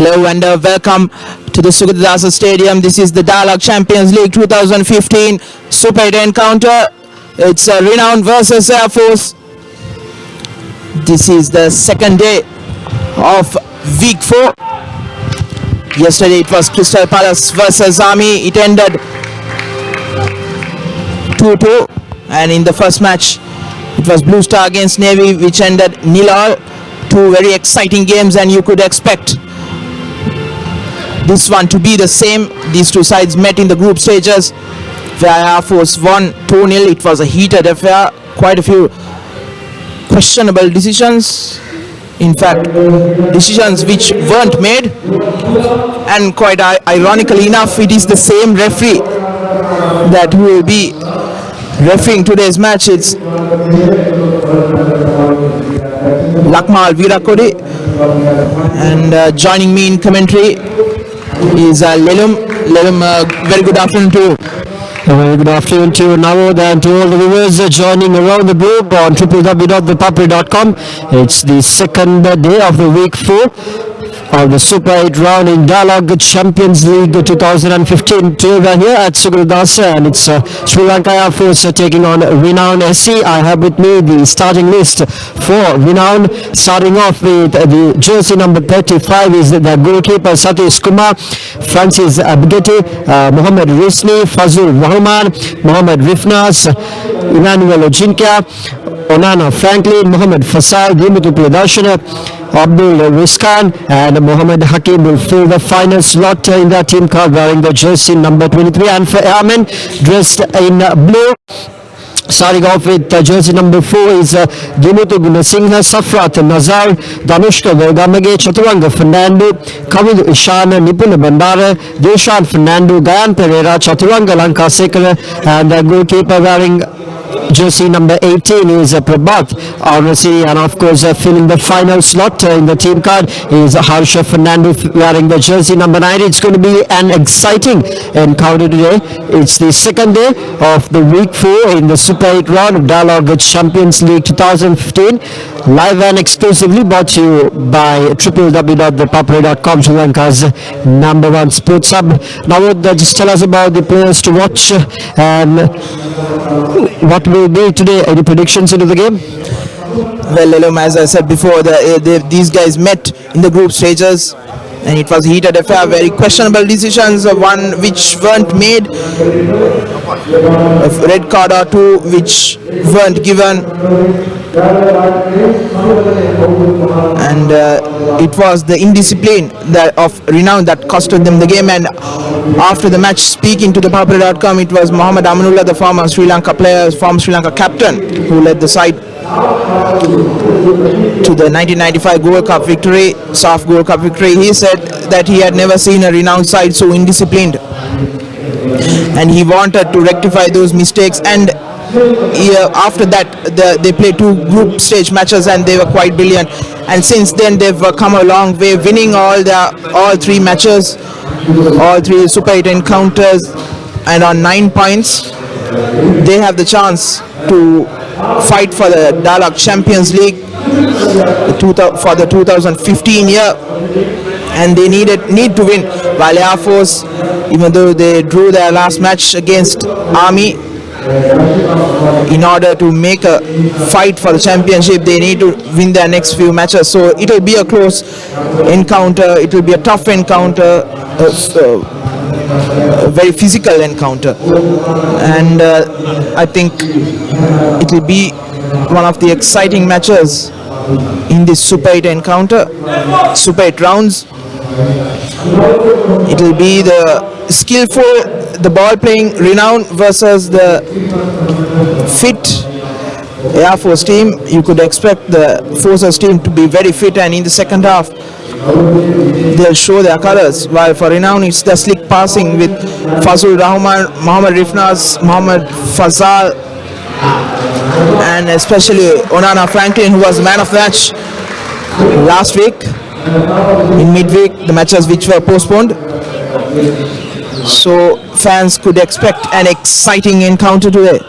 Hello and welcome to the Sukadasa Stadium. This is the Dialog Champions League 2015 Super 8 encounter. It's Renown versus Air Force. This is the second day of week 4. Yesterday it was Crystal Palace versus Army. It ended 2-2, and in the first match it was Blue Star against Navy, which ended 0-0. Two very exciting games, and you could expect this one to be the same. These two sides met in the group stages where Air Force won 2-0. It was a heated affair, quite a few questionable decisions, in fact decisions which weren't made, and quite ironically enough, it is the same referee that will be refereeing today's match. It's Lakmal Virakode, and joining me in commentary is Lelum. Lelum, very good afternoon to you. Very good afternoon to you, Navod, and to all the viewers joining around the globe on www.ThePapare.com. It's the second day of the week 4 of the Super 8 round in Dialog Champions League 2015. Today we are here at Sukadasa, and it's Sri Lanka Air Force taking on Renown SC. I have with me the starting list for Renown. Starting off with the jersey number 35 is the goalkeeper Satish Kumar, Francis Abgeti, Mohammad Risni, Fazul Rahman, Mohammad Rifnas, Emmanuel Ojinka, Onana Franklin, Mohammad Fasal, Dimutu Pradashana, Abdul Rizkan, and Mohammad Hakim will fill the final slot in their team card wearing the jersey number 23. And for Airmen, dressed in blue, starting off with jersey number 4 is Dimutu Gunasingha, Safrat Nazar, Danushka Vergamage, Chaturanga Fernando, Kamil Ishan, Nipuna Bandara, Deshan Fernando, Gayan Pereira, Chaturanga Lanka Sekara, and the goalkeeper wearing jersey number 18 is Prabhat Aurasi, and of course filling the final slot in the team card is Harsha Fernando wearing the jersey number 9. It's going to be an exciting encounter today. It's the second day of the week 4 in the Super 8 round of Dialog Champions League 2015. Live and exclusively brought to you by www.ThePapare.com, Sri Lanka's #1 sports hub. Now just tell us about the players to watch and what will be today. Any predictions into the game? Well, Lelum, as I said before, these guys met in the group stages, and it was a heated affair. Very questionable decisions, one which weren't made, a red card or two which weren't given, and it was the indiscipline of Renown that costed them the game. And after the match, speaking to ThePapare.com, it was Mohammad Amanullah, the former Sri Lanka player, former Sri Lanka captain, who led the side to the 1995 Gold Cup victory, SAF Gold Cup victory. He said that he had never seen a Renown side so indisciplined, and he wanted to rectify those mistakes. And after that, they played 2 group stage matches, and they were quite brilliant. And since then, they've come a long way, winning all 3 matches, all 3 Super 8 encounters, and on 9 points, they have the chance to fight for the Dialog Champions League for the 2015 year, and they need to win. While Air Force, even though they drew their last match against Army, in order to make a fight for the championship, they need to win their next few matches. So it will be a close encounter, it will be a tough encounter, a very physical encounter, and I think it will be one of the exciting matches in this Super 8 encounter, Super 8 rounds. It will be the skillful, the ball playing Renown versus the fit Air Force team. You could expect the Forces team to be very fit, and in the second half they'll show their colors. While for Renown, it's the slick passing with Fazul Rahman, Mohammad Rifnas, Mohammad Fazal, and especially Onana Franklin, who was the man of the match last week in midweek, the matches which were postponed. So fans could expect an exciting encounter today.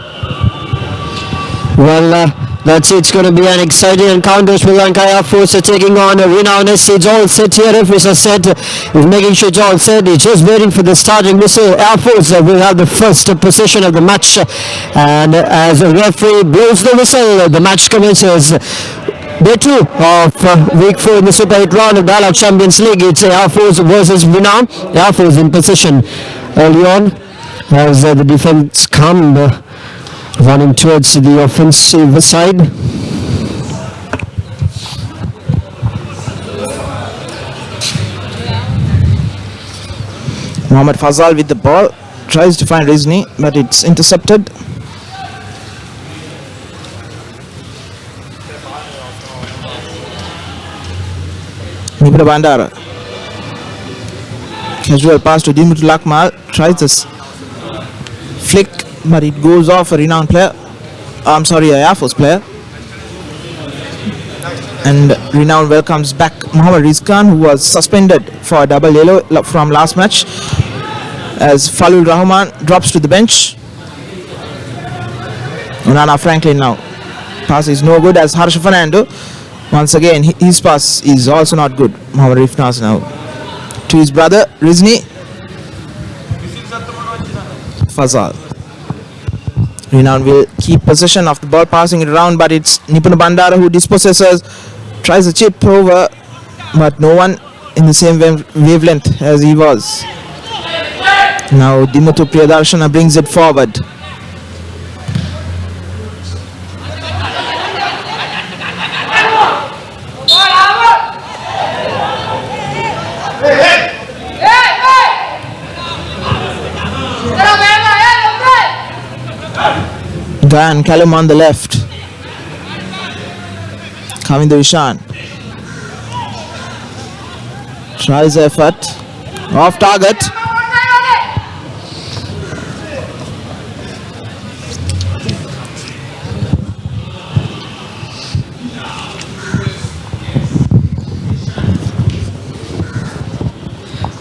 Well, That's it. It's going to be an exciting encounter. Sri Lanka Air Force are taking on Renown. It's all set here. Referees are set. He's making sure it's all set. He's just waiting for the starting whistle. Air Force will have the first possession of the match. And as the referee blows the whistle, the match commences. Day 2 of week 4 in the Super 8 round of Dialog Champions League. It's Air Force versus Renown. Air Force in possession early on as the defense come running towards the offensive side. Mohammad Fazal with the ball, tries to find Rizni, but it's intercepted. Nipura Bandara. Casual pass to Dimutu Lakmal, tries this flick, but it goes off a Renowned player. I'm sorry, a Air Force player. And Renown welcomes back Mohammad Rizkan, who was suspended for a double yellow from last match, as Falul Rahman drops to the bench. Nana Franklin now. Pass is no good as Harsha Fernando. Once again, his pass is also not good. Mohammad Rifnas now to his brother Rizni. Fazal. Renown will keep possession of the ball, passing it around, but it's Nipuna Bandara who dispossesses, tries a chip over, but no one in the same wavelength as he was. Now Dimutu Priyadarshana brings it forward. Dan Callum on the left. Kavinder Ishan. Tries effort. Off target.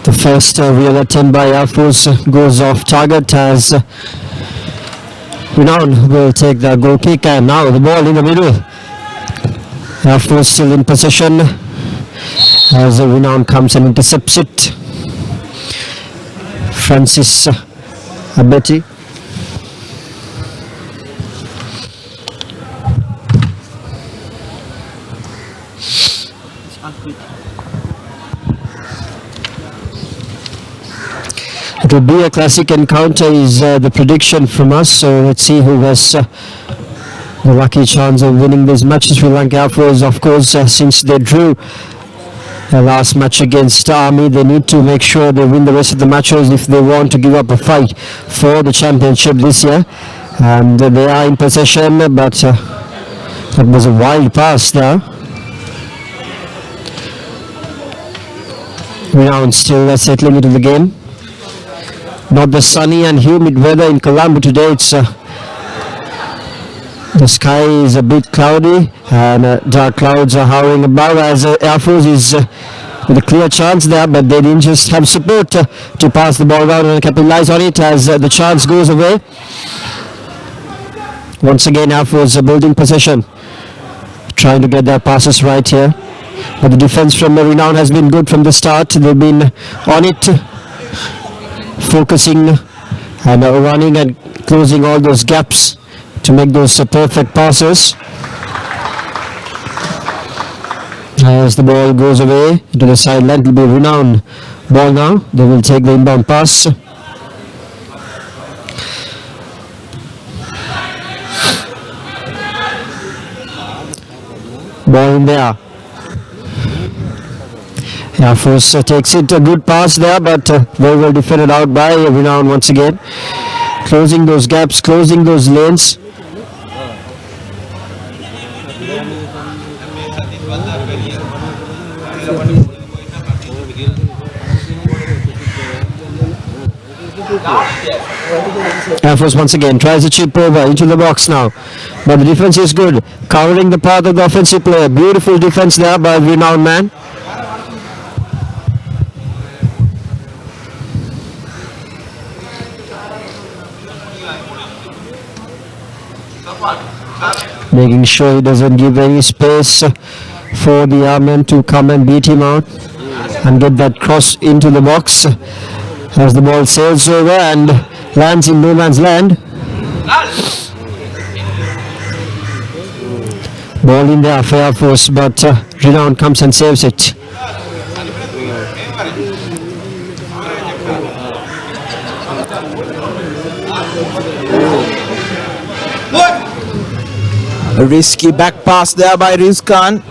The first real attempt by Air Force goes off target as Renown will take the goal kick, and now the ball in the middle. Air Force still in possession as Renown comes and intercepts it. Francis Abeti. It will be a classic encounter is the prediction from us, so let's see who has the lucky chance of winning this match. Sri Lanka Air Force, of course, since they drew the last match against Army, they need to make sure they win the rest of the matches if they want to give up a fight for the championship this year. And they are in possession, but that was a wild pass there. Renown still settling into the game. Not the sunny and humid weather in Colombo today. It's the sky is a bit cloudy and dark clouds are hovering above as Air Force is with a clear chance there, but they didn't just have support to pass the ball down and capitalize on it as the chance goes away. Once again, Air Force building possession, trying to get their passes right here. But the defense from Renown has been good from the start. They've been on it, focusing and running and closing all those gaps to make those perfect passes. As the ball goes away to the sideline, it will be Renown ball now. They will take the inbound pass. Ball in there. Air Force takes it, a good pass there, but very well defended out by Renown once again. Closing those gaps, closing those lanes. Air Force once again tries a chip over into the box now, but the defense is good, covering the path of the offensive player. Beautiful defense there by Renown man. making sure he doesn't give any space for the Armen to come and beat him out and get that cross into the box as the ball sails over and lands in no man's land. Ball in there for Air Force, but Renown comes and saves it. A risky back pass there by Rizkan,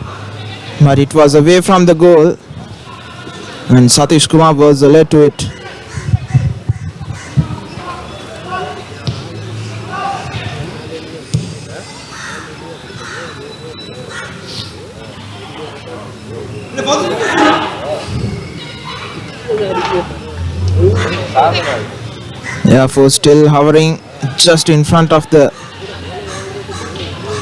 but it was away from the goal, and Satish Kumar was led to it. Therefore, still hovering just in front of the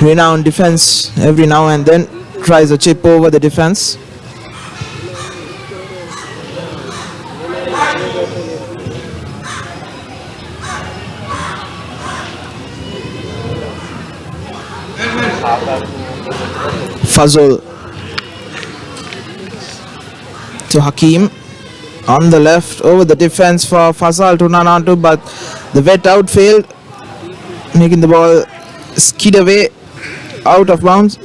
Renown defense. Every now and then tries a chip over the defense. Fazul to Hakim on the left over the defense for Fazal to run onto, but the wet out failed, making the ball skid away out of bounds.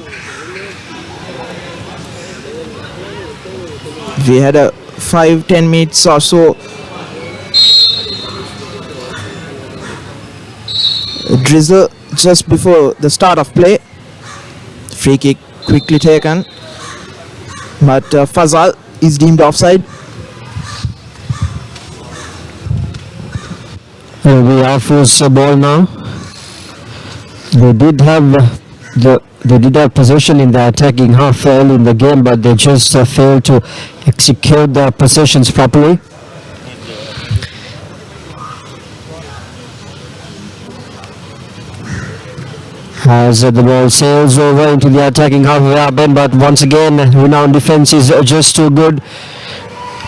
We had a 5-10 minutes or so drizzle just before the start of play. Free kick quickly taken, but Fazal is deemed offside. The Air Force ball now. They did have possession in the attacking half early in the game, but they just failed to execute their possessions properly. As the ball sails over into the attacking half of Arben, but once again, Renown defense is just too good,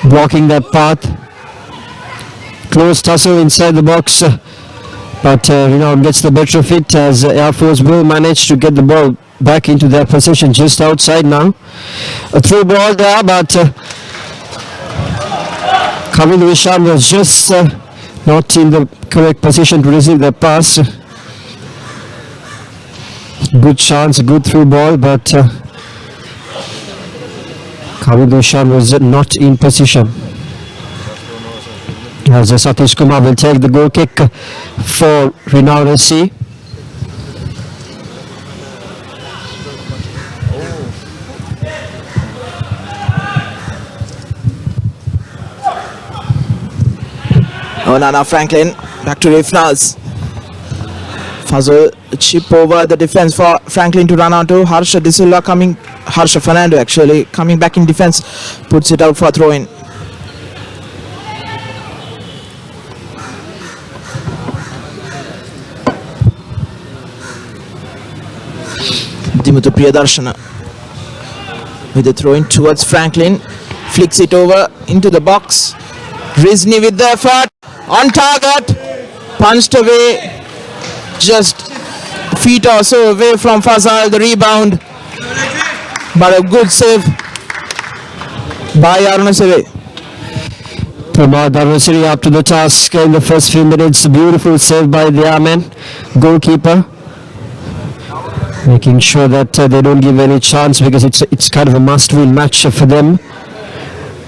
blocking that path. Close tussle inside the box, but Renown gets the better of it as Air Force will manage to get the ball back into their possession just outside now. A through ball there, but Kavil Vishan was just not in the correct position to receive the pass. Good chance, good through ball, but Kavil Vishan was not in position. As Satish Kumar will take the goal kick for Renown SC. Onana Franklin back to Rifnaz. Fazul chip over the defense for Franklin to run onto. Harsha De Silva coming, Harsha Fernando actually coming back in defense, puts it out for a throw in. Dimutu Priyadarshana with the throw in towards Franklin, flicks it over into the box. Rizni with the effort, on target, punched away, just feet or so away from Fazal, the rebound, but a good save by Arunasiri. Pramod Arunasiri up to the task in the first few minutes. Beautiful save by the Armen goalkeeper, making sure that they don't give any chance, because it's kind of a must-win match for them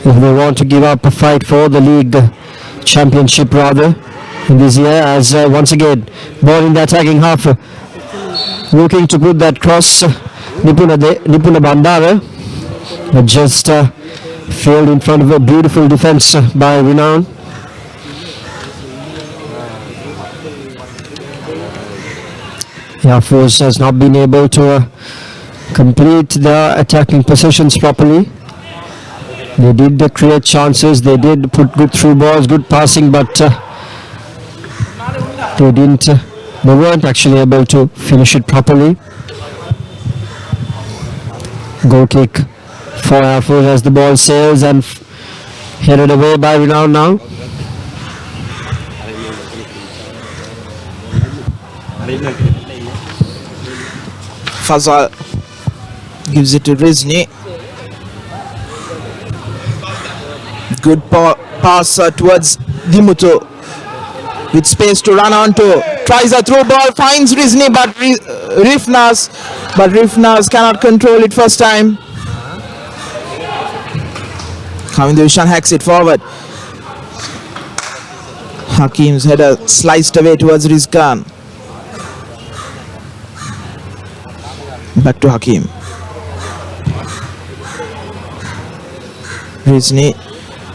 if they want to give up a fight for the league championship rather in this year. As once again, ball in the attacking half, looking to put that cross, Nipuna Bandara, but just failed in front of a beautiful defense by Renown. Air Force has not been able to complete their attacking possessions properly. They did create chances, they did put good through balls, good passing, but they weren't actually able to finish it properly. Goal kick for Air Force as the ball sails and headed away by Renown now. Fazal gives it to Rizni. Good pass towards Dimuto with space to run onto. Tries a through ball, finds Rizni, but Rifnas cannot control it first time. Kavindu hacks it forward. Hakim's header sliced away towards Rizkan. Back to Hakim. Rizni,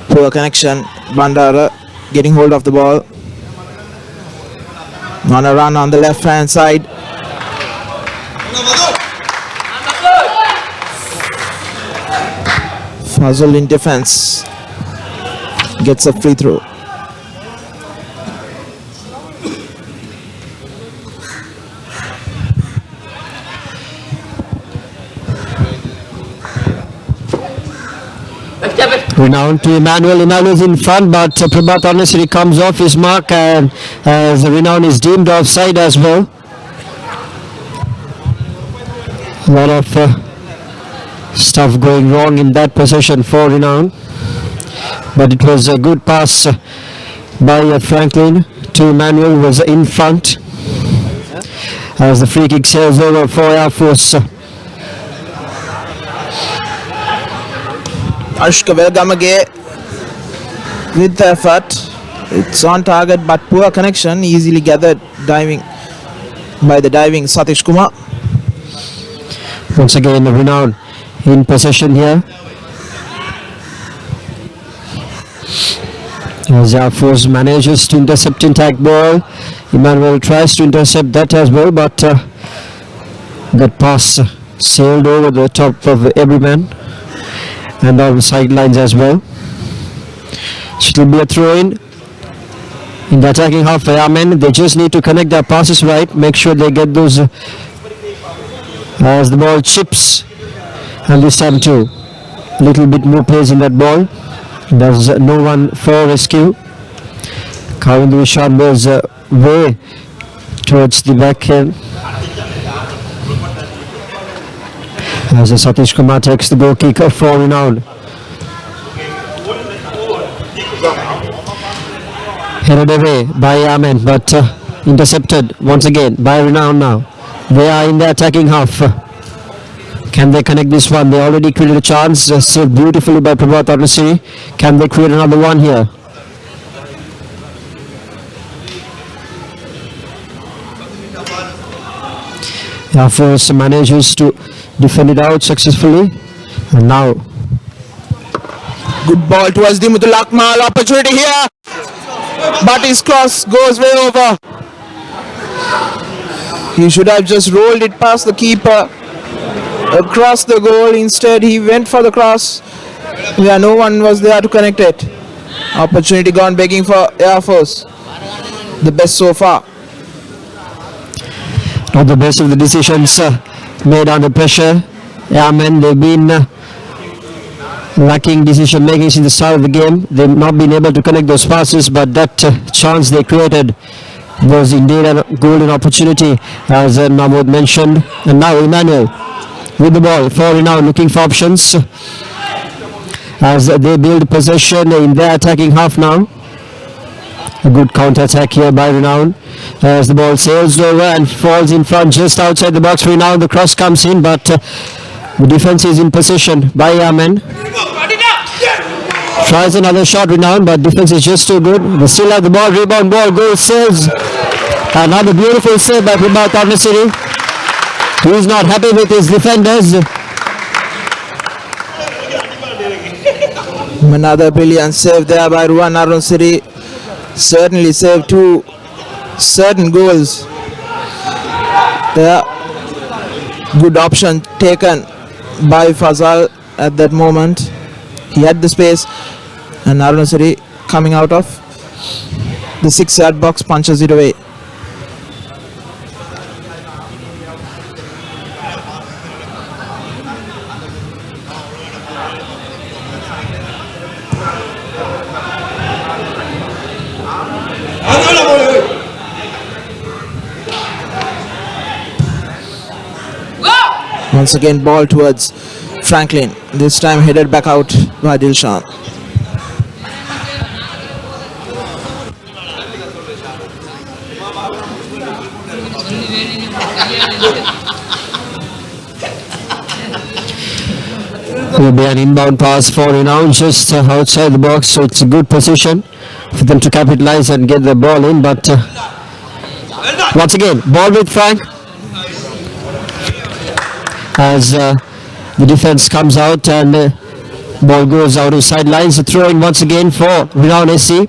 poor connection. Bandara getting hold of the ball. On a run on the left hand side. Fazal in defense. Gets a free throw. Renown to Emmanuel. Emmanuel is in front, but Prabhat honestly comes off his mark, and the Renown is deemed offside as well. A lot of stuff going wrong in that possession for Renown, but it was a good pass by Franklin to Emmanuel, who was in front as the free kick sails over for Air Force. Ashka Velgamage with the effort. It's on target but poor connection. Easily gathered by the diving Satish Kumar. Once again, Renown in possession here. As Air Force manages to intercept intact ball. Emmanuel tries to intercept that as well, but that pass sailed over the top of every man and on the sidelines as well. It will be a throw-in in the attacking half for Yamen. They just need to connect their passes right, make sure they get those as the ball chips, and this time too a little bit more pace in that ball. There's no one for rescue. Kavindu Ishan was way towards the back end as Satish Kumar takes the goal kick for Renown. Headed away by Yamen, but intercepted once again by Renown now. They are in the attacking half. Can they connect this one? They already created a chance, saved beautifully by Prabhat Arnasiri. Can they create another one here? Air Force manages to defend it out successfully, and now Good ball towards Dimutul Akmal. Opportunity here, but his cross goes way over. He should have just rolled it past the keeper across the goal. Instead he went for the cross. Yeah, no one was there to connect it. Opportunity gone begging for Air Force. The best so far. not the best of the decisions made under pressure. Airmen, they've been lacking decision making since the start of the game. They've not been able to connect those passes, but that chance they created was indeed a golden opportunity, as Namod mentioned. And now Emmanuel with the ball for Renown, looking for options as they build possession in their attacking half now. A good counter-attack here by Renown as the ball sails over and falls in front just outside the box. Renown, the cross comes in, but the defense is in possession by Yamen. Tries another shot, Renown, but defense is just too good. They still have the ball, rebound ball, goal, saves. Another beautiful save by Prabhat Arnasiri. He is not happy with his defenders. Another brilliant save there by Ruan Arnasiri. Certainly saved two certain goals. There, good option taken by Fazal at that moment. He had the space, and Arnasiri coming out of the 6-yard box punches it away. Go! Once again, ball towards Franklin. This time headed back out by Dilshan. Will be an inbound pass for Renown just outside the box, so it's a good position for them to capitalize and get the ball in. But once again, ball with Frank as the defense comes out and ball goes out of sidelines. A throw in once again for Renown SC.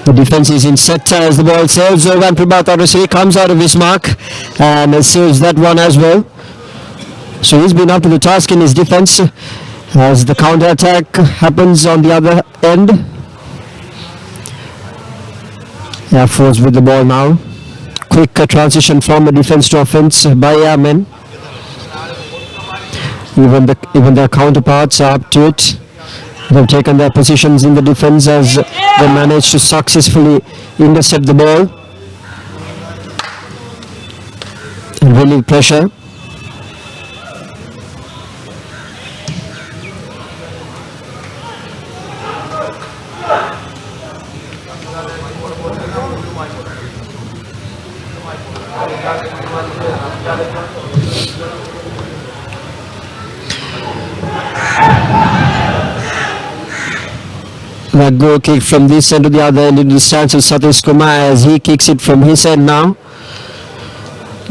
The defense is in set as the ball sails over and Prabhat Arasiri comes out of his mark and saves that one as well. So he's been up to the task in his defense as the counter attack happens on the other end. Air Force with the ball now. Quick transition from the defense to offense by Airmen. Even their counterparts are up to it. They've taken their positions in the defense as they managed to successfully intercept the ball and relieve pressure. That goal kick from this end to the other end in the stance of Satish Kumar as he kicks it from his end now.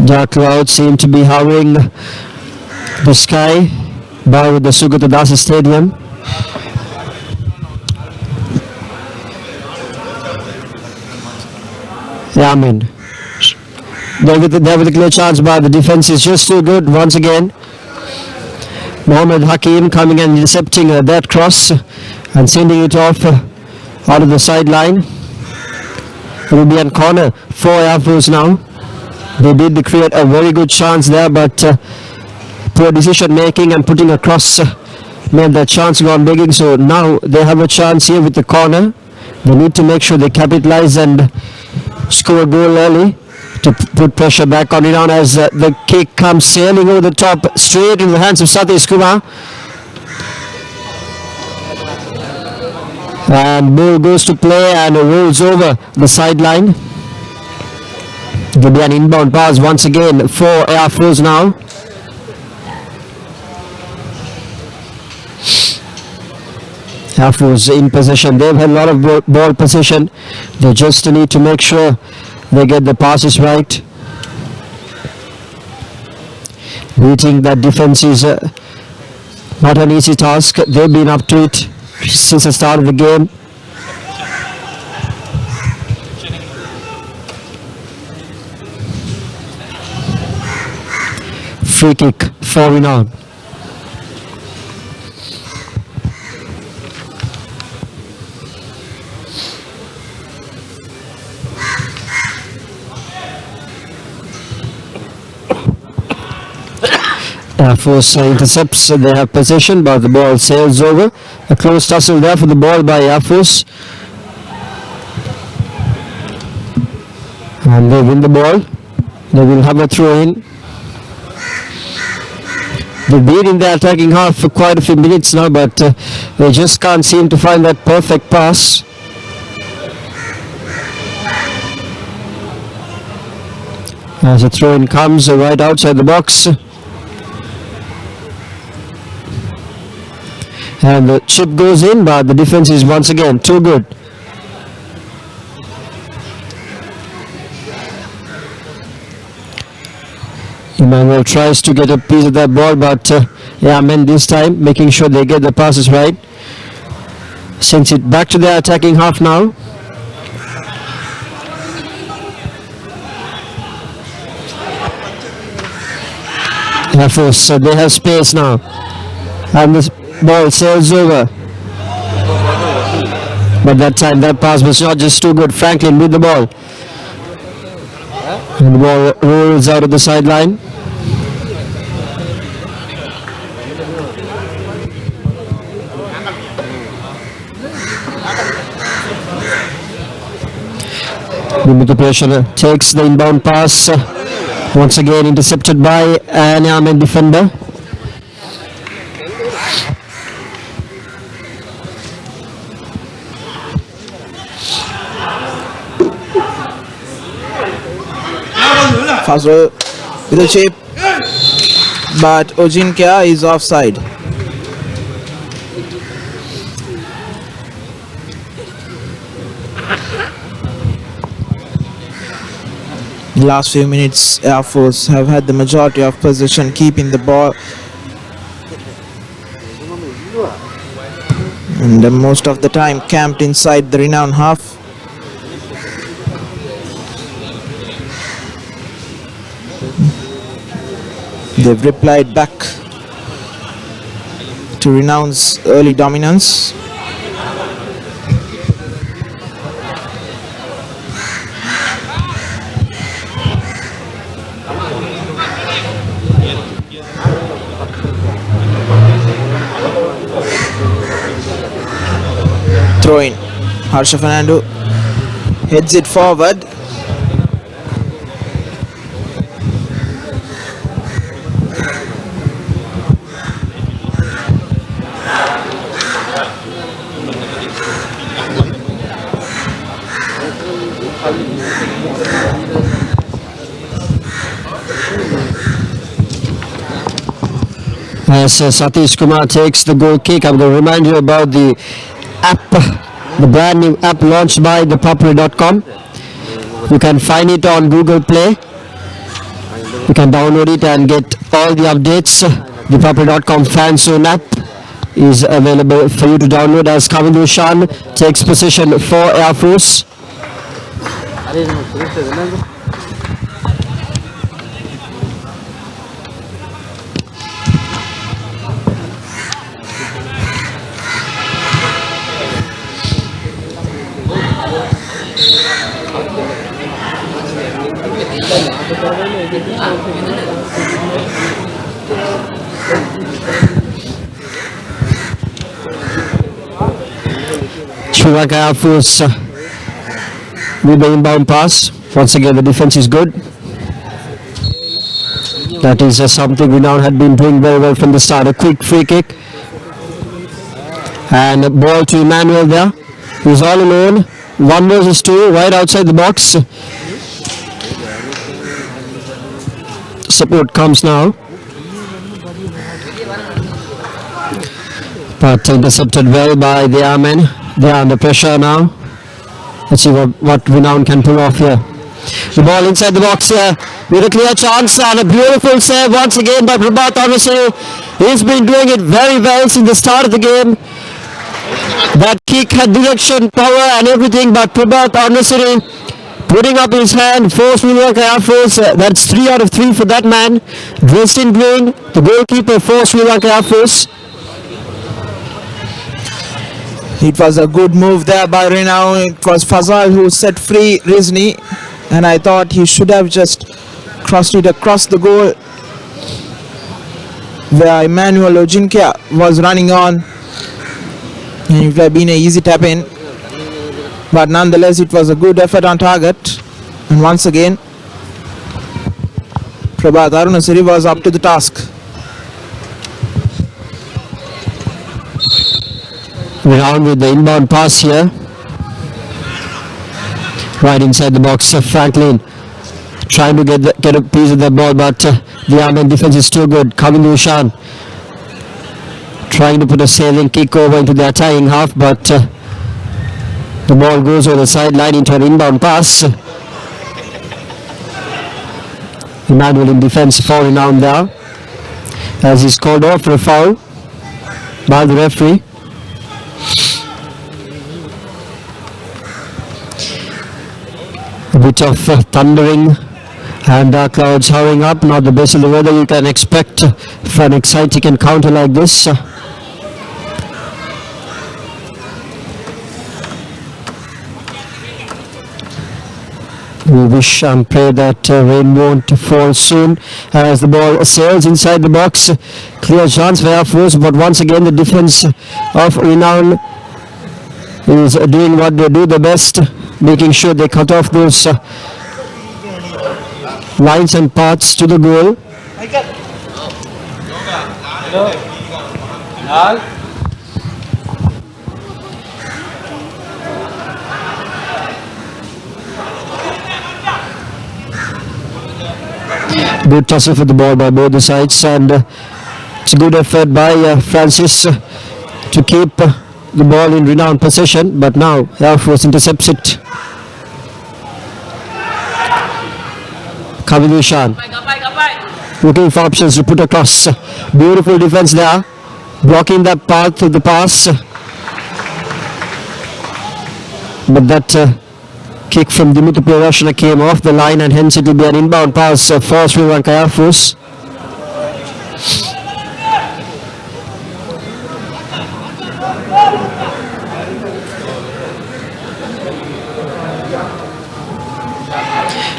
Dark clouds seem to be hovering the sky by the Sugata Dasa Stadium. Yeah, I mean, there with the clear chance, but the defense is just too good once again. Mohammad Hakim coming and intercepting that cross and sending it off out of the sideline. It will be on corner for Air Force now. They did create a very good chance there, but poor decision making and putting across made that chance gone begging. So now they have a chance here with the corner. They need to make sure they capitalize and score a goal early to put pressure back on Renown as the kick comes sailing over the top straight in the hands of Satish Kumar. And ball goes to play and rolls over the sideline. It will be an inbound pass once again for Air Force now. Air Force in possession. They've had a lot of ball possession. They just need to make sure they get the passes right. Beating that defense is not an easy task. They've been up to it since the start of the game. Free kick for Renown. Air Force intercepts, they have possession, but the ball sails over. A close tussle there for the ball by Air Force. And they win the ball. They will have a throw in. They've been in the attacking half for quite a few minutes now, but they just can't seem to find that perfect pass. As a throw in comes right outside the box. And the chip goes in, but the defense is once again too good. Emmanuel tries to get a piece of that ball, but Airmen this time making sure they get the passes right. Sends it back to their attacking half now. Air Force, so they have space now. And the ball sails over. But that time that pass was not just too good. Franklin with the ball. And the ball rolls out of the sideline. The pressure takes the inbound pass Once again intercepted by an Armen defender. Fazrul with a chip, but Ojinkia is offside. The last few minutes, Air Force have had the majority of possession, keeping the ball, and most of the time camped inside the Renown half. They've replied back to Renown's early dominance. Throw in. Harsha Fernando heads it forward. As Satish Kumar takes the goal kick, I'm going to remind you about the app, the brand new app launched by ThePapare.com. You can find it on Google Play. You can download it and get all the updates. ThePapare.com fan zone app is available for you to download as Kavindu Shan takes possession for Air Force. Sri Lanka Air Force with the inbound pass. Once again, the defense is good. That is something Renown had been doing very well from the start. A quick free kick. And a ball to Emmanuel there. He's all alone. 1 versus 2 right outside the box. Support comes now. But intercepted well by the Armen. They are under pressure now. Let's see what Renown can pull off here. The ball inside the box here with a clear chance and a beautiful save once again by Prabhat Arnasiri. He's been doing it very well since the start of the game. That kick had direction, power and everything, but Prabhat Arnasiri putting up his hand for Sri Lanka Air Force. That's 3 out of 3 for that man. Dressed in green, the goalkeeper for Sri Lanka Air Force. It was a good move there by Renown. It was Fazal who set free Rizni, and I thought he should have just crossed it across the goal where Emmanuel Ojinkia was running on, and it would have been an easy tap in. But nonetheless, it was a good effort on target, and once again Prabhat Arunasiri was up to the task. Renown with the inbound pass here. Right inside the box, Franklin trying to get a piece of the ball, but the Armen defense is too good. Kavindu Shan trying to put a sailing kick over into the attacking half, but the ball goes over the sideline into an inbound pass. Emmanuel in defense for Renown there, as he's called off for a foul by the referee. A bit of thundering and dark clouds hovering up. Not the best of the weather you can expect for an exciting encounter like this. We wish and pray that rain won't fall soon as the ball sails inside the box. Clear chance for Air Force, but once again the defense of Renown is doing what they do the best, making sure they cut off those lines and paths to the goal. Good tussle for the ball by both the sides, and it's a good effort by Francis to keep the ball in Renown possession, but now Air Force intercepts it. Kavilushan looking for options to put across. Beautiful defense there, blocking that path of the pass, but that kick from ThePapare came off the line, and hence it will be an inbound pass for Sri Lanka Air Force.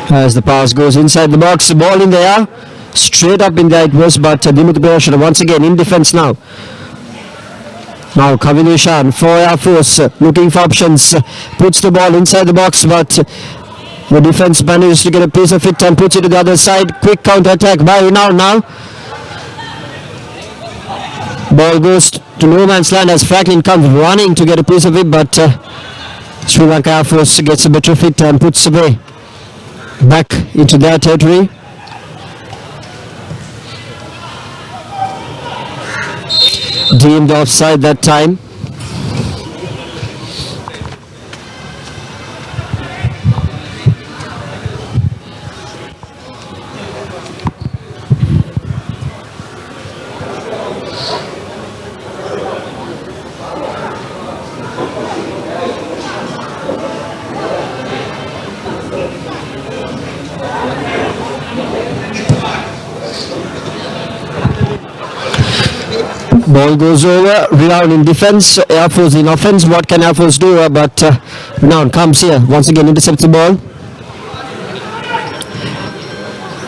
As the pass goes inside the box, the ball in the air, straight up in the air it was, but ThePapare once again in defense now. Now Kavilushan for Air Force, looking for options, puts the ball inside the box, but the defense manages to get a piece of it and puts it to the other side. Quick counter attack by Renown now. Ball goes to no man's land as Franklin comes running to get a piece of it, but Sri Lanka Air Force gets a better of it and puts away back into their territory. Deemed offside that time. Ball goes over, Renown in defense, Air Force in offense. What can Air Force do? But Renown comes here, once again intercepts the ball.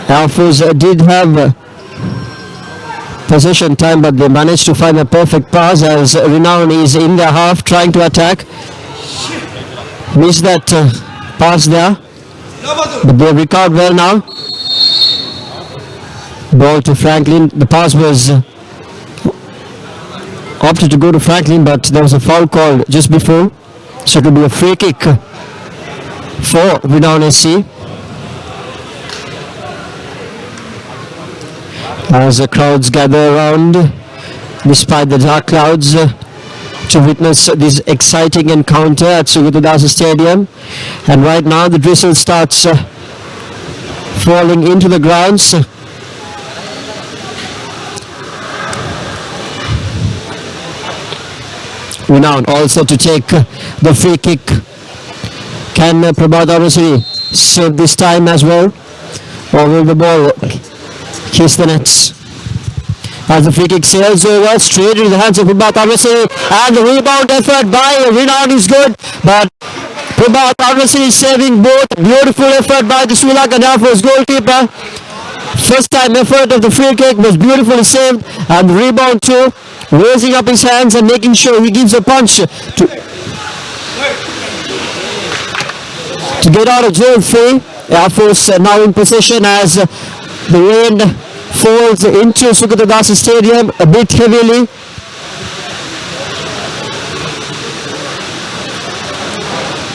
Air Force did have possession time, but they managed to find a perfect pass as Renown is in their half trying to attack. Missed that pass there, but they recovered well now. Ball to Franklin. The pass was opted to go to Franklin, but there was a foul call just before, so it will be a free kick for Renown SC. As the crowds gather around despite the dark clouds to witness this exciting encounter at Sugatadasa Stadium, and right now the drizzle starts falling into the grounds. Renown all set to take the free kick. Can Prabhat Arasuri serve this time as well, or will the ball kiss the nets? As the free kick sails over straight into the hands of Prabhat Arasuri, and the rebound effort by Renown is good, but Prabhat Arasuri is saving both. Beautiful effort by the Sri Lankan Air Force goalkeeper. First time effort of the free kick was beautifully saved, and the rebound too, raising up his hands and making sure he gives a punch to get out of jail free. Air Force now in possession as the rain falls into Sugatadasa Stadium a bit heavily.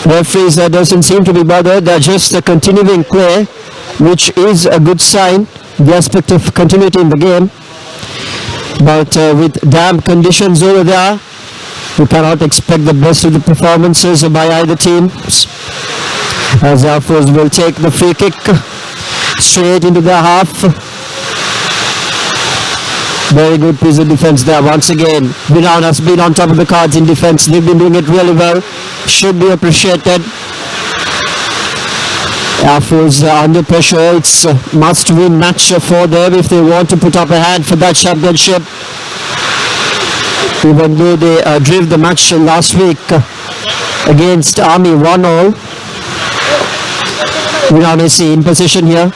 Referees doesn't seem to be bothered, they're just continuing play, which is a good sign, the aspect of continuity in the game. But with damp conditions over there, we cannot expect the best of the performances by either teams. As Air Force will take the free kick straight into their half. Very good piece of defense there once again. Renown has been on top of the cards in defense. They've been doing it really well. Should be appreciated. Air Force under pressure. It's a must-win match for them if they want to put up a hand for that championship. Even though they drove the match last week against Army 1-0. Renown SC in position here.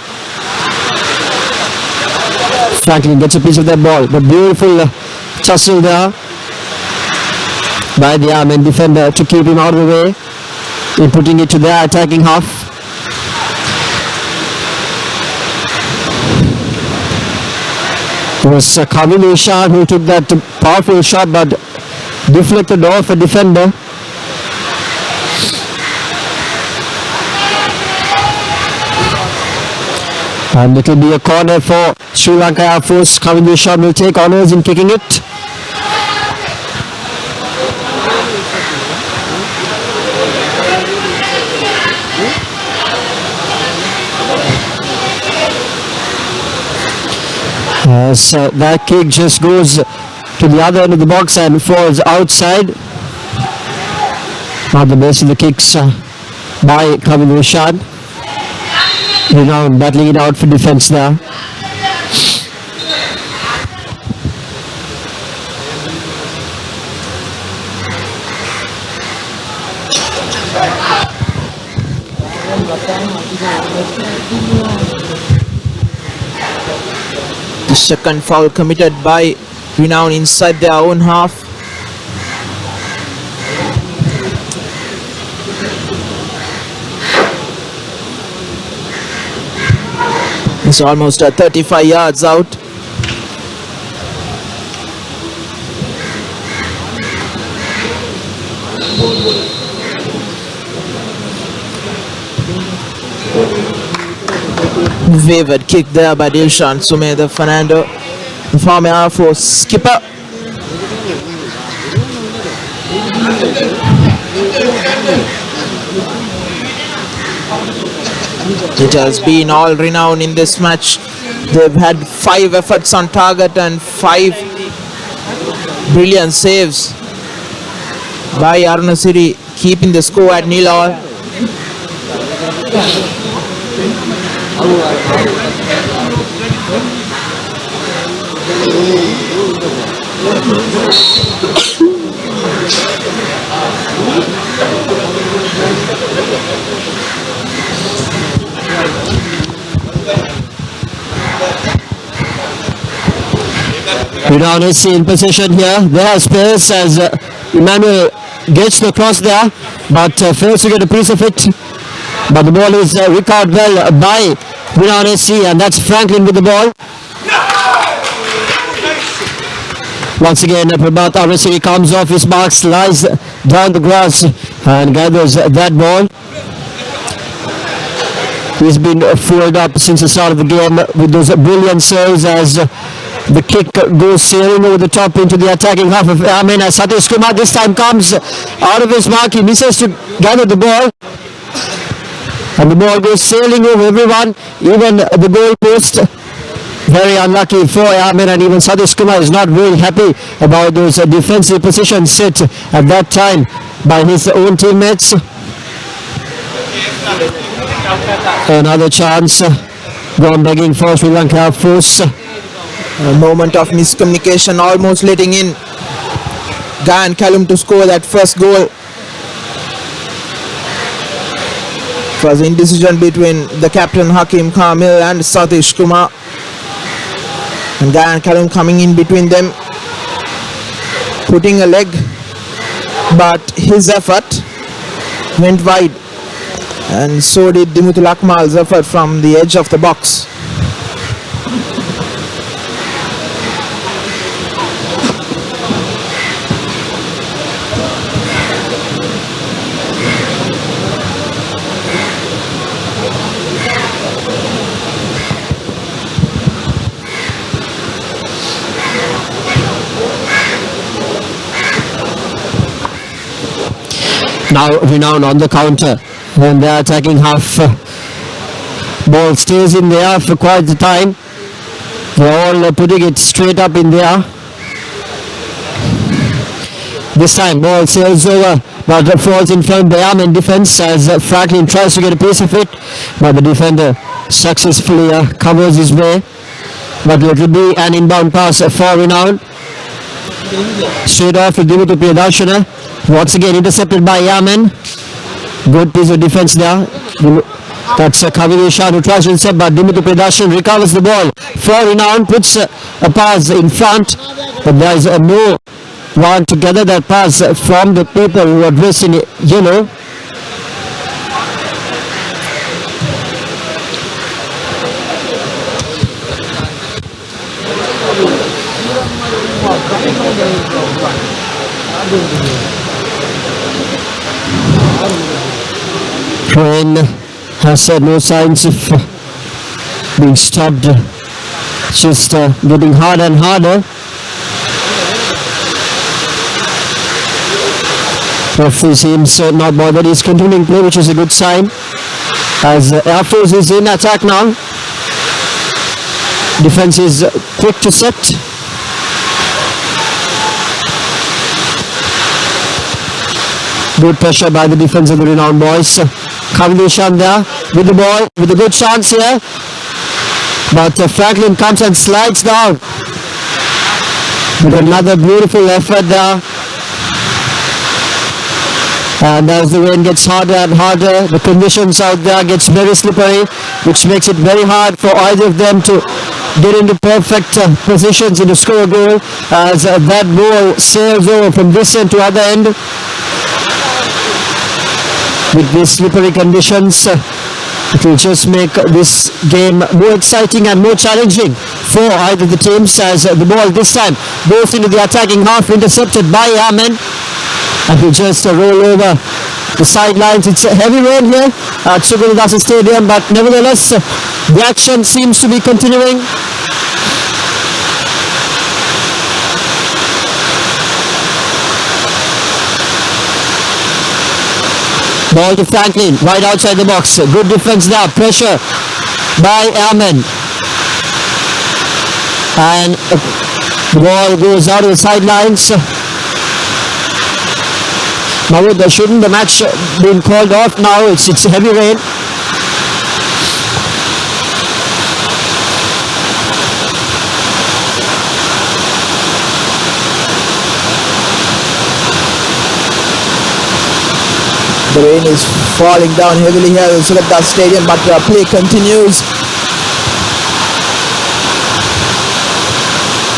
Franklin gets a piece of that ball, but beautiful tussle there by the Army defender to keep him out of the way in putting it to their attacking half. It was Kamil Ishan who took that powerful shot but deflected off a defender. And it will be a corner for Sri Lanka Air Force. Kamil Ishan will take honours in kicking it. So that kick just goes to the other end of the box and falls outside. Not the best of the kicks by Kamil Ishan. Renown battling it out for defence there. The second foul committed by Renown inside their own half. It's almost 35 yards out. Wavered kick there by Dilshan Sumedha Fernando, the former Air Force skipper. It has been all Renown in this match. They've had 5 efforts on target and 5 brilliant saves by Arunasiri, keeping the score at 0-0. Renown is in position here. They have space as Emmanuel gets the cross there, but fails to get a piece of it. But the ball is recovered well by Renown SC, and that's Franklin with the ball. Once again, Prabhat Arunasiri comes off his marks, lies down the grass and gathers that ball. He's been fueled up since the start of the game with those brilliant serves as the kick goes sailing over the top into the attacking half of Amen. As Satish Kumar this time comes out of his mark, he misses to gather the ball. And the ball goes sailing over everyone, even the goal post. Very unlucky for Amen, and even Satish Kumar is not very happy about those defensive positions set at that time by his own teammates. Another chance gone begging for Sri Lanka Air Force. A moment of miscommunication, almost letting in Gayan Callum to score that first goal. It was indecision between the captain Hakim Kamil and Satish Kumar. And Gayan Callum coming in between them, putting a leg, but his effort went wide. And so did Dimutul Akmal's effort from the edge of the box. Now Renown on the counter and they're attacking half. Ball stays in there for quite the time. They're all putting it straight up in there. This time ball sails over but falls in front of the arm in defense as Franklin tries to get a piece of it, but the defender successfully covers his way. But it will be an inbound pass for Renown. Straight off to Dimutu Priyadarshana. Once again intercepted by Yaman. Good piece of defense there. That's Kamil Ishan who tries to intercept, but Dimutu Priyadarshana recovers the ball for Renown, puts a pass in front, but there is no one to gather that pass from the people who are dressed in yellow. Rain has no signs of being stopped. It's just getting harder and harder. Referee seems not bothered. He's continuing play, which is a good sign. As Air Force is in attack now. Defense is quick to set. Good pressure by the defense of the Renown boys. Kavilushan there with the ball, with a good chance here. But Franklin comes and slides down. With another beautiful effort there. And as the rain gets harder and harder, the conditions out there gets very slippery, which makes it very hard for either of them to get into perfect positions in to score a goal, as that ball sails over from this end to other end. With these slippery conditions, it will just make this game more exciting and more challenging for either the teams, as the ball this time goes into the attacking half, intercepted by Amen, and will just roll over the sidelines. It's a heavy rain here at Sugunadasa Stadium, but nevertheless the action seems to be continuing. Ball to Franklin, right outside the box. Good defense there. Pressure by Airman. And the ball goes out of the sidelines. Now, shouldn't the match been called off now? It's heavy rain. The rain is falling down heavily here at Sugunadasa Stadium, but play continues.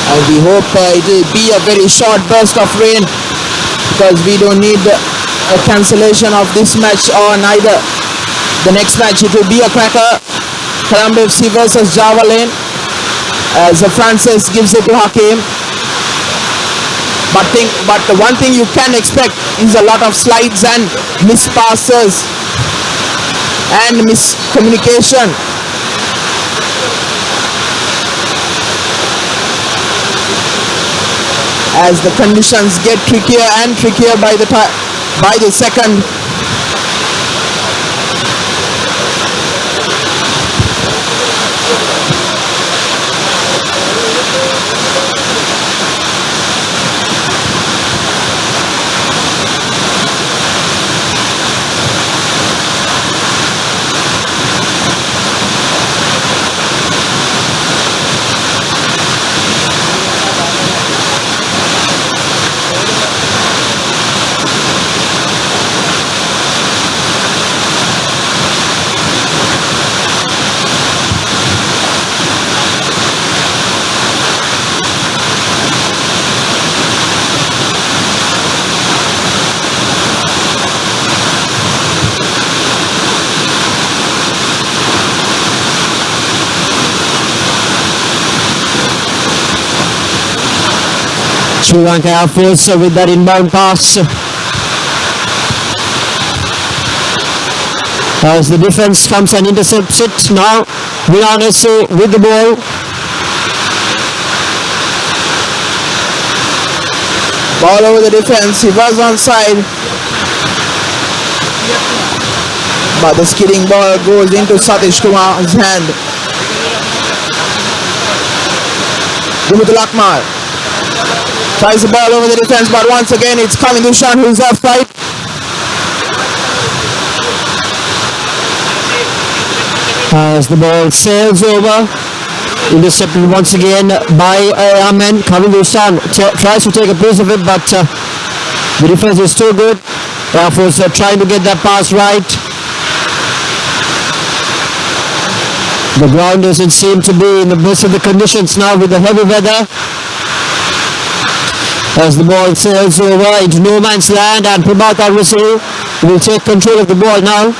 And we hope it will be a very short burst of rain, because we don't need a cancellation of this match or neither the next match. It will be a cracker. Colombo FC versus Java Lane, as Francis gives it to Hakim. But the one thing you can expect is a lot of slides and missed passes and miscommunication. As the conditions get trickier and trickier by the second. Sri Lanka Air Force with that inbound pass. As the defense comes and intercepts it. Now Renown SC with the ball. Ball over the defense. He was onside, but the skidding ball goes into Satish Kumar's hand. Dimutul Akmal tries the ball over the defense, but once again it's Kavilushan who's offside. As the ball sails over, intercepted once again by Amen. Kavilushan tries to take a piece of it, but the defense is too good. Air Force trying to get that pass right. The ground doesn't seem to be in the best of the conditions now with the heavy weather. As the ball sails over into no man's land, and Prabhat Rasul will take control of the ball now.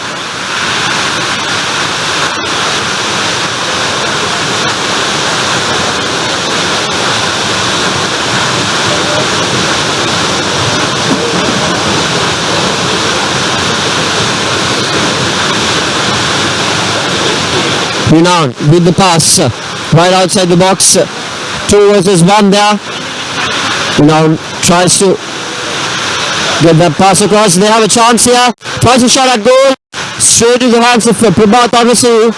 Renown with the pass right outside the box. 2 versus 1 there. Renown tries to get that pass across. They have a chance here. Tries a shot at goal. Straight to the hands of Prabhat Arvasu.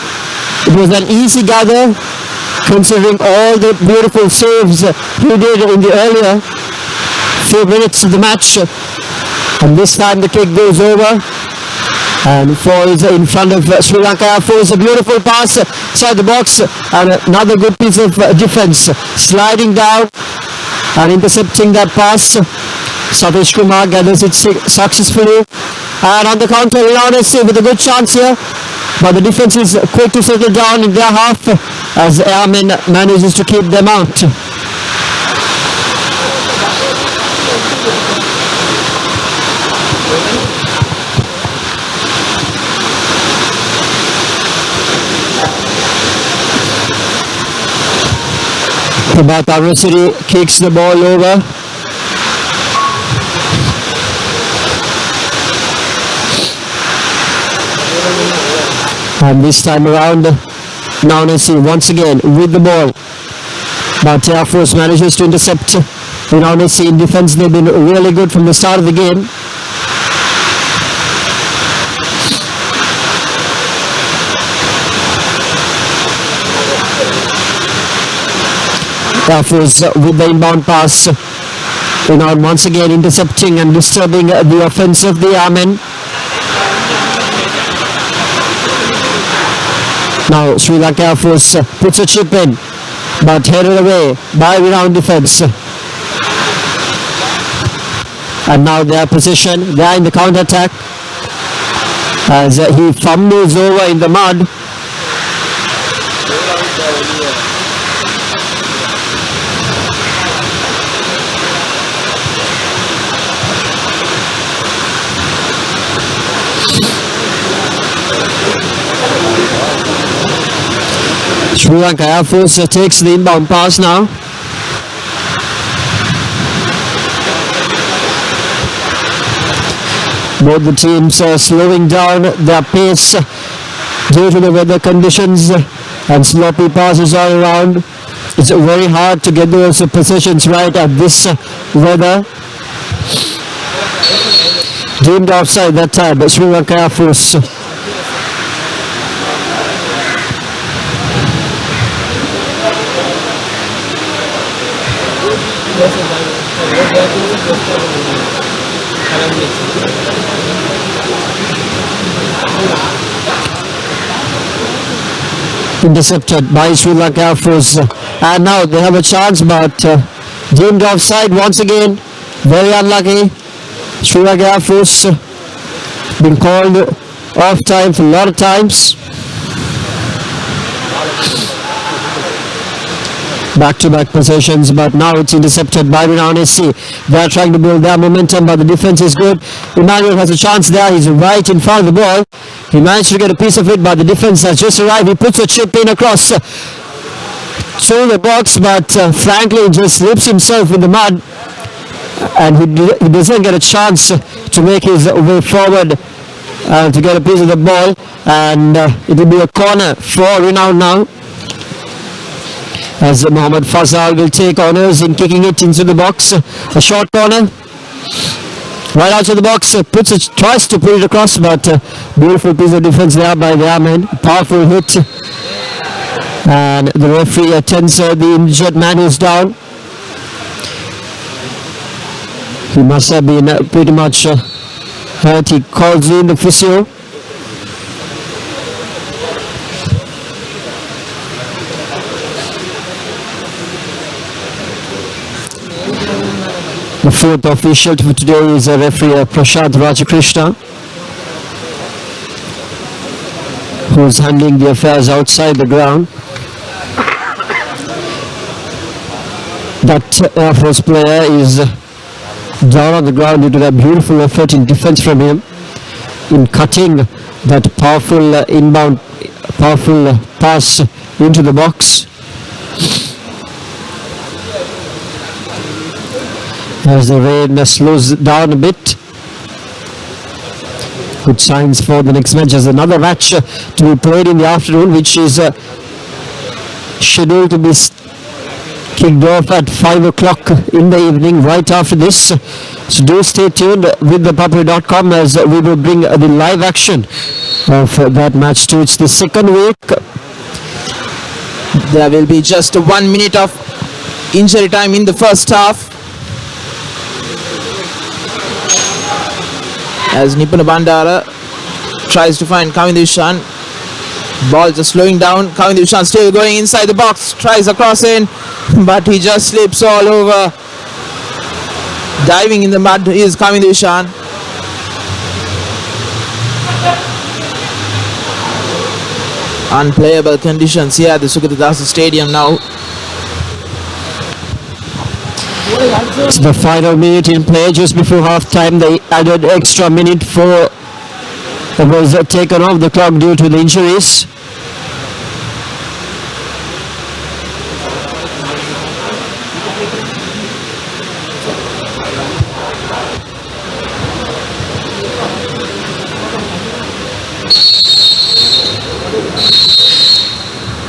It was an easy gather considering all the beautiful saves he did in the earlier few minutes of the match. And this time the kick goes over and falls in front of Sri Lanka. Falls a beautiful pass inside the box and another good piece of defense. Sliding down and intercepting that pass. Satish Kumar gathers it successfully. And on the counter, Renown SC with a good chance here. But the defense is quick to settle down in their half as Airmen manages to keep them out. Prabhat Arvasu kicks the ball over. And this time around, Renown SC once again with the ball. But Air Force manages to intercept Renown SC in defense. They've been really good from the start of the game. Air Force with the inbound pass. Renown once again intercepting and disturbing the offense of the Airmen. Now Sri Lanka Air Force puts a chip in, but headed away by Renown defense. And now their position, they are in the counter attack as he fumbles over in the mud. Sri Lanka Air Force takes the inbound pass now. Both the teams are slowing down their pace due to the weather conditions and sloppy passes all around. It's very hard to get those positions right at this weather. Deemed offside that time, but Sri Lanka Air Force. Intercepted by Sri Lanka Air Force, and now they have a chance, but deemed offside once again. Very unlucky. Sri Lanka Air Force been called off time for a lot of times. Back-to-back possessions, but now it's intercepted by Renown SC. They're trying to build their momentum, but the defense is good. Emmanuel has a chance there. He's right in front of the ball. He managed to get a piece of it, but the defense has just arrived. He puts a chip in across to the box, but Franklin just slips himself in the mud, and he doesn't get a chance to make his way forward to get a piece of the ball, and it will be a corner for Renown now, as Mohammad Fazal will take honours in kicking it into the box. A short corner right out of the box, tries to put it across, but beautiful piece of defense there by the Airmen. Powerful hit, and the referee attends the injured man who's down. He must have been pretty much hurt. He calls in the physio. The fourth official for today is referee Prashad Rajakrishna, who is handling the affairs outside the ground. That Air Force player is down on the ground due to that beautiful effort in defense from him in cutting that powerful powerful pass into the box. As the rain slows down a bit, good signs for the next match. There's another match to be played in the afternoon, which is scheduled to be kicked off at 5 o'clock in the evening, right after this. So do stay tuned with ThePapare.com as we will bring the live action of that match too. It's the second week. There will be just 1 minute of injury time in the first half, as Nipuna Bandara tries to find Kavindushan. Ball just slowing down. Kavindushan still going inside the box, tries a cross in, but he just slips all over. Diving in the mud is Kavindushan. Unplayable conditions here at the Sukatadasa Stadium now. It's the final minute in play. Just before half time, they added extra minute for that was taken off the clock due to the injuries.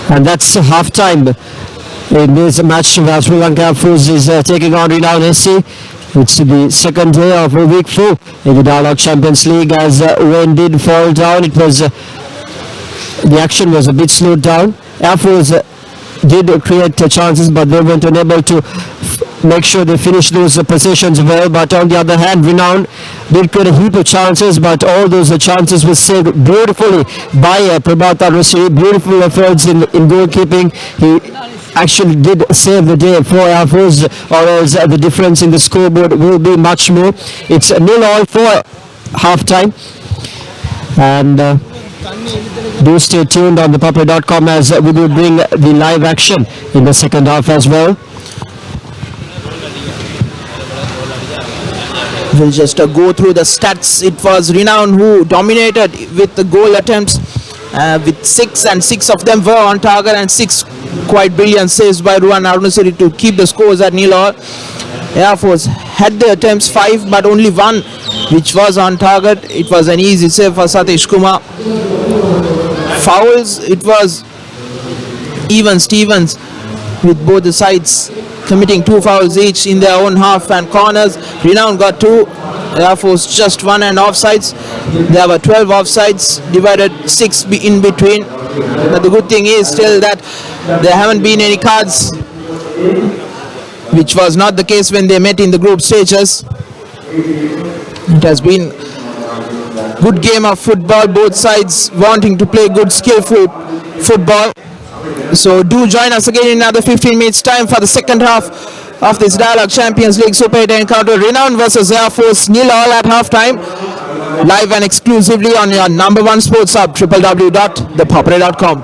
And that's half time in this match where Sri Lanka Fools is taking on Renown SC. It's the second day of week 4 in the Dialog Champions League, as rain did fall down. It was the action was a bit slowed down. Air Force did create chances, but they weren't unable to make sure they finished those possessions well. But on the other hand, Renown did create a heap of chances, but all those chances were saved beautifully by Prabhat Rasiri. Beautiful efforts in goalkeeping. He actually did save the day for Air Force, or else the difference in the scoreboard will be much more. It's 0-0 for half time. And do stay tuned on ThePapare.com as we will bring the live action in the second half as well. We'll just go through the stats. It was Renown who dominated with the goal attempts, with 6, and 6 of them were on target, and 6 quite brilliant saves by Ruan Arunasiri to keep the scores at 0-0. Air Force had the attempts 5, but only 1 which was on target. It was an easy save for Satish Kumar. Fouls, it was even Stevens with both the sides committing 2 fouls each in their own half, and corners Renown got 2, Air Force just 1, and offsides there were 12 offsides, divided 6 in between. But the good thing is still that there haven't been any cards, which was not the case when they met in the group stages. It has been good game of football, both sides wanting to play good skillful football. So do join us again in another 15 minutes time for the second half of this Dialog Champions League Super 8 encounter. Renown versus Air Force 0-0 at halftime. Live and exclusively on your number 1 sports hub, www.thepapare.com.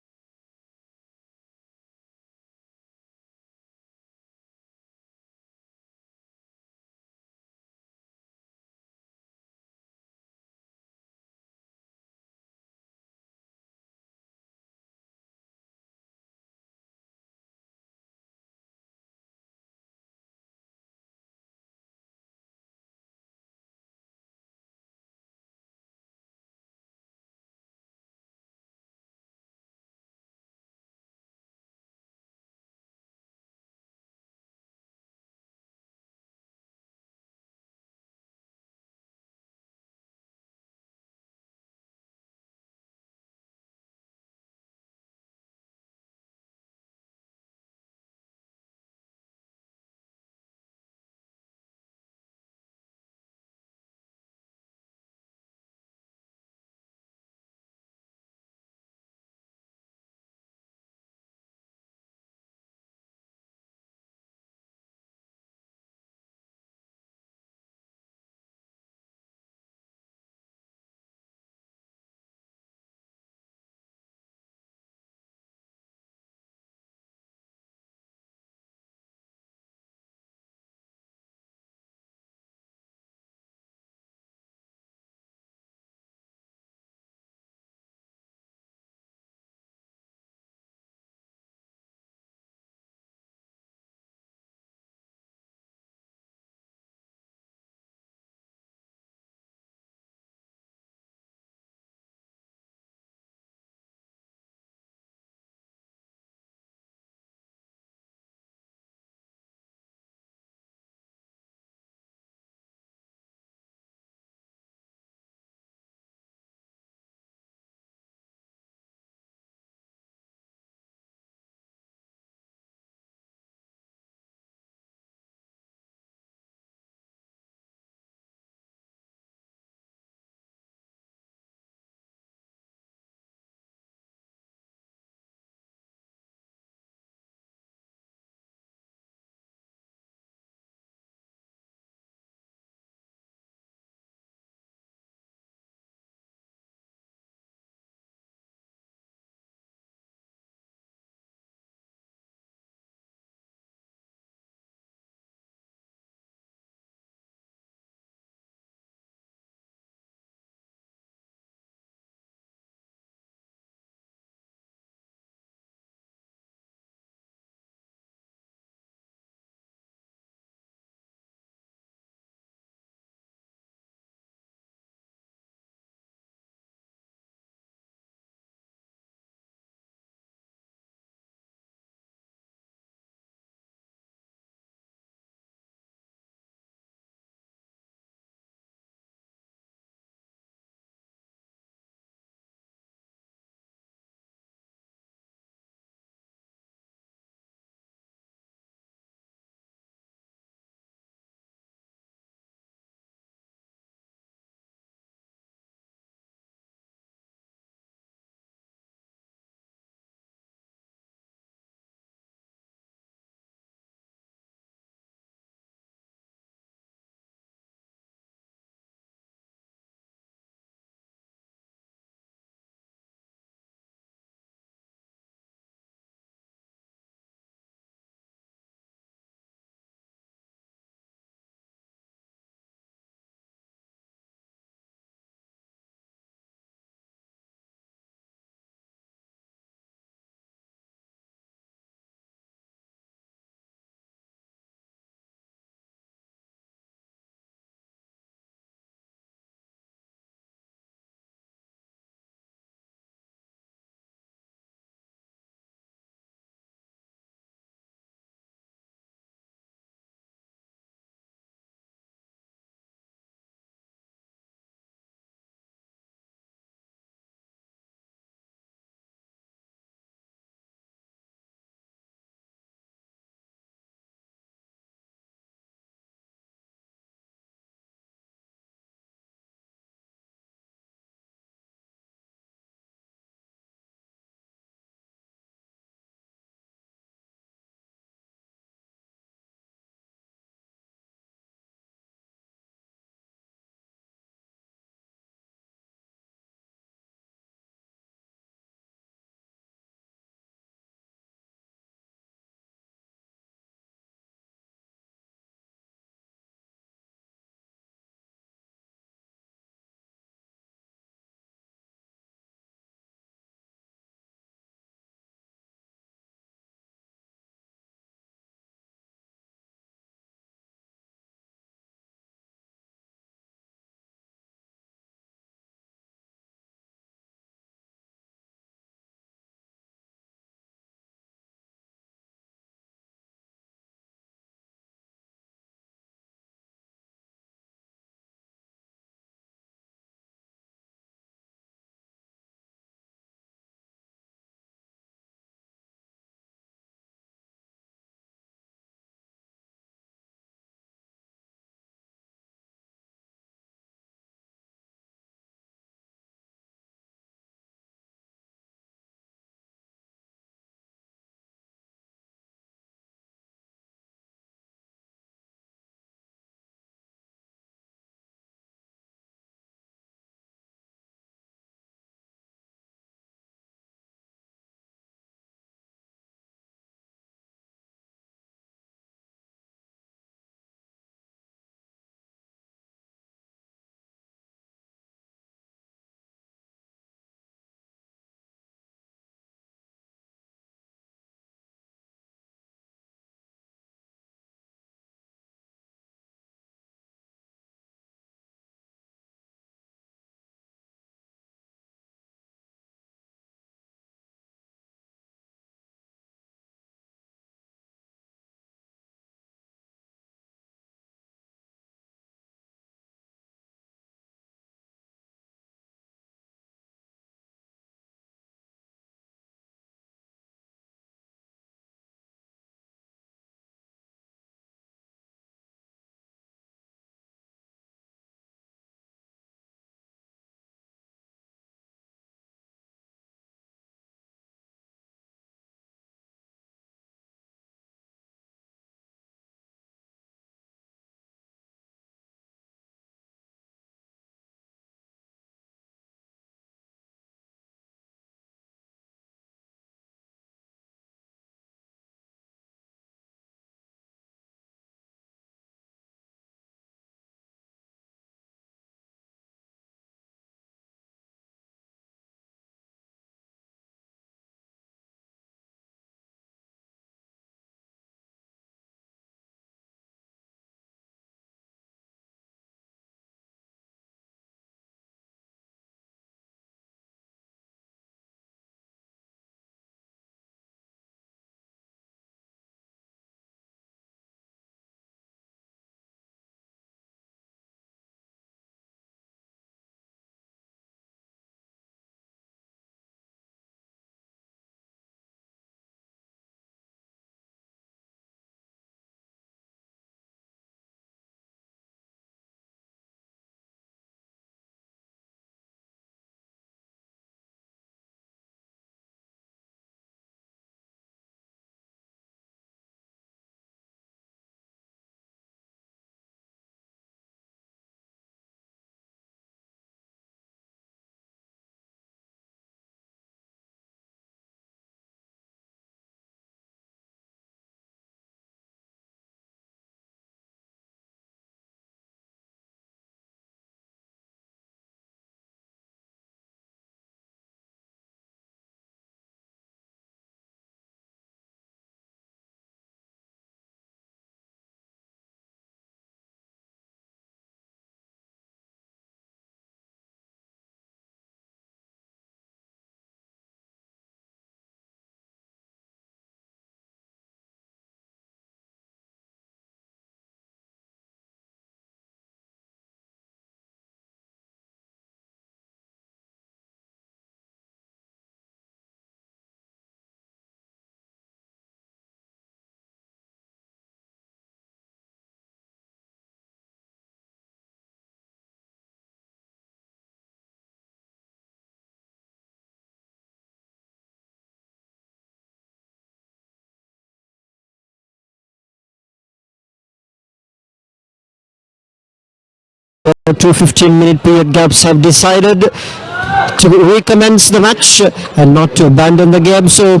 two 15-minute period gaps have decided to recommence the match and not to abandon the game. So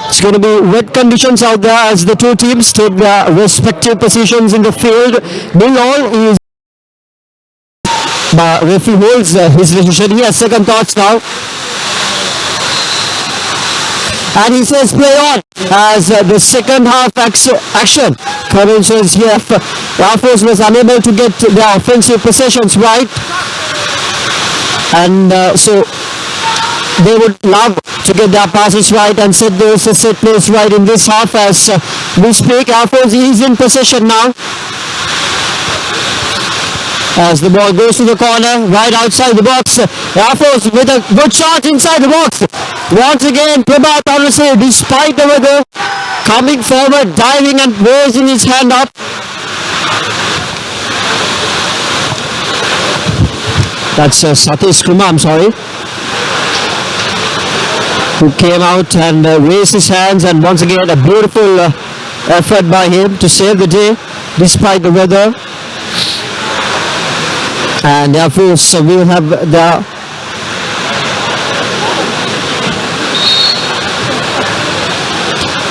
it's going to be wet conditions out there as the two teams take their respective positions in the field. Nil all is referee holds his decision. He has second thoughts now. And he says play on as the second half action commences here. Air Force was unable to get their offensive possessions right. And so they would love to get their passes right and set those set plays right in this half as we speak. Air Force is in possession now. As the ball goes to the corner, right outside the box. Air Force with a good shot inside the box. Once again, Prabhat Anusay, despite the weather, coming forward, diving and raising his hand up. That's Satish Kumar, I'm sorry, who came out and raised his hands, and once again a beautiful effort by him to save the day despite the weather. And Air Force will have the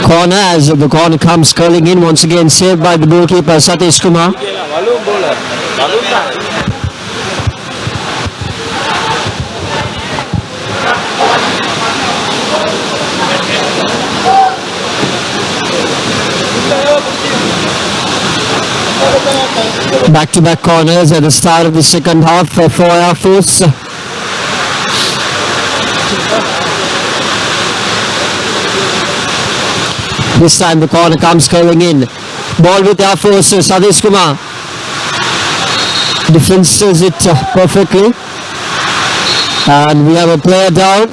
corner as the corner comes curling in, once again saved by the goalkeeper Satish Kumar. Back-to-back corners at the start of the second half for Air Force. This time the corner comes curling in. Ball with Air Force, Satish Kumar. Defenses it perfectly. And we have a player down.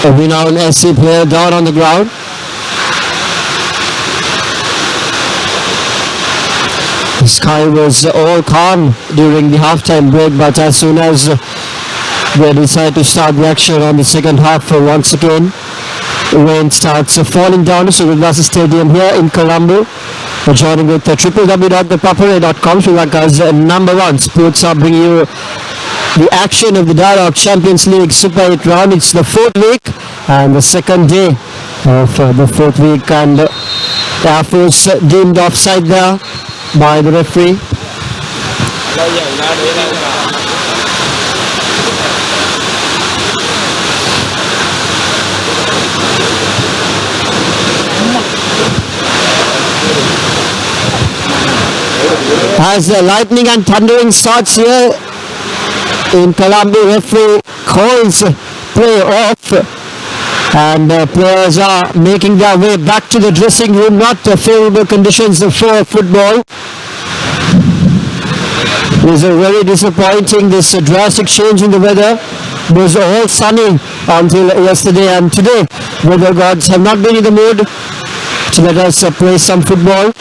A Renown SC player down on the ground. The sky was all calm during the halftime break, but as soon as they decide to start the action on the second half, once again rain starts falling down to Surulvasa Stadium here in Colombo. We're joining with www.ThePapare.com, Sri Lanka's #1 sports hub, bringing you the action of the Dialog Champions League Super 8 round. It's the fourth week and the second day of the fourth week, and Air Force deemed offside there by the referee. As lightning and thundering starts here in Colombo, referee calls play off, and players are making their way back to the dressing room. Not favorable conditions for football. It was very disappointing, this drastic change in the weather. It was all sunny until yesterday, and today weather gods have not been in the mood to let us play some football.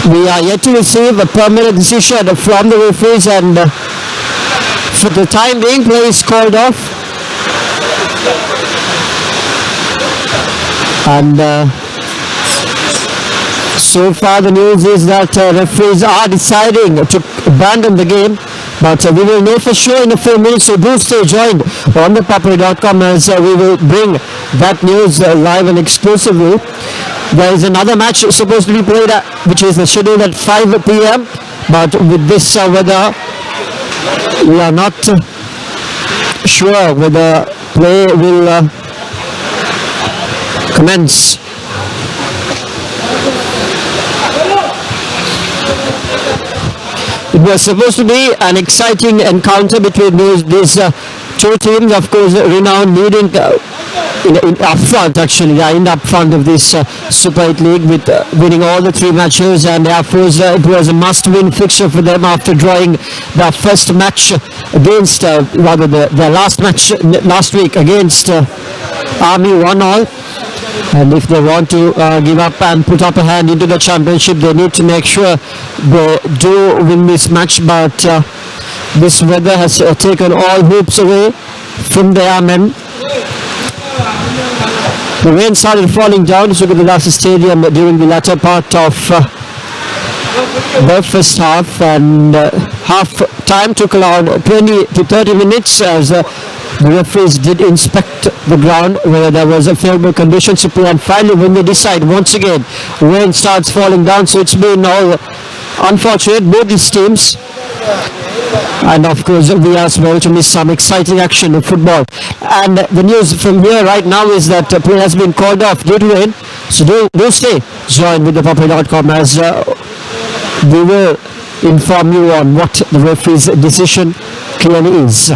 We are yet to receive a permanent decision from the referees, and for the time being, play is called off. And so far the news is that referees are deciding to abandon the game, but we will know for sure in a few minutes, so do stay joined on ThePapare.com as we will bring that news live and exclusively. There is another match supposed to be played which is scheduled at 5 p.m. but with this weather we are not sure whether play will commence. It was supposed to be an exciting encounter between these two teams. Of course, Renown leading in up front, actually, in up front of this Super 8 League with winning all the three matches, and Air Force, it was a must-win fixture for them after drawing their first match against, rather their last match last week against Army 1-1. And if they want to give up and put up a hand into the championship, they need to make sure they do win this match. But this weather has taken all hopes away from their men. The rain started falling down to the last stadium during the latter part of the first half, and half time took around 20 to 30 minutes as the referees did inspect the ground whether there was a favorable conditions to play, and finally when they decide, once again rain starts falling down. So it's been all unfortunate, both these teams, and of course we are well to miss some exciting action in football. And the news from here right now is that play has been called off due to rain, so do stay join with ThePapare.com as we will inform you on what the referee's decision clearly is.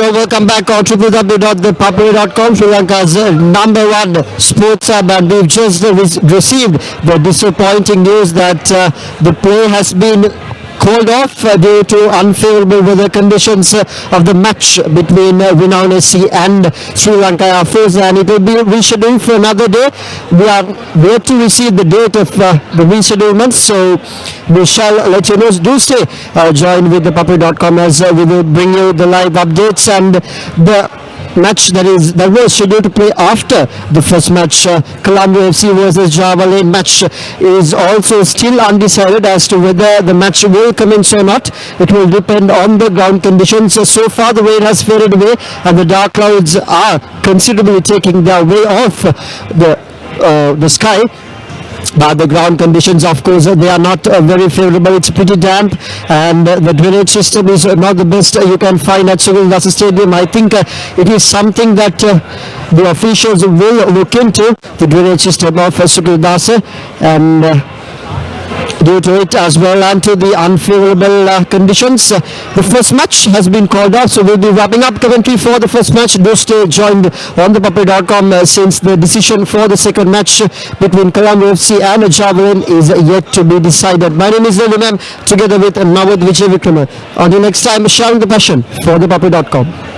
Hello, welcome back on www.thepapare.com, Sri Lanka's number one sports hub, and we've just received the disappointing news that the play has been called off due to unfavorable weather conditions of the match between Renown SC and Sri Lanka Air Force, and it will be rescheduled for another day. We are yet to receive the date of the reschedulement, so we shall let you know. Do stay join with ThePapare.com as we will bring you the live updates, and the match that was scheduled to play after the first match, Colombo FC versus Java Lane match, is also still undecided as to whether the match will commence or not. It will depend on the ground conditions. So far the rain has faded away and the dark clouds are considerably taking their way off the sky. But the ground conditions, of course, they are not very favorable. It's pretty damp, and the drainage system is not the best you can find at Sugildasa Stadium. I think it is something that the officials will look into, the drainage system of Sugildasa, and due to it as well and to the unfavorable conditions, the first match has been called off. So we'll be wrapping up commentary for the first match. Do stay joined on ThePapare.com since the decision for the second match between Colombo FC and Javelin is yet to be decided. My name is Renown, together with Nawad Vijay Vikrama. Until next time, sharing the passion for ThePapare.com.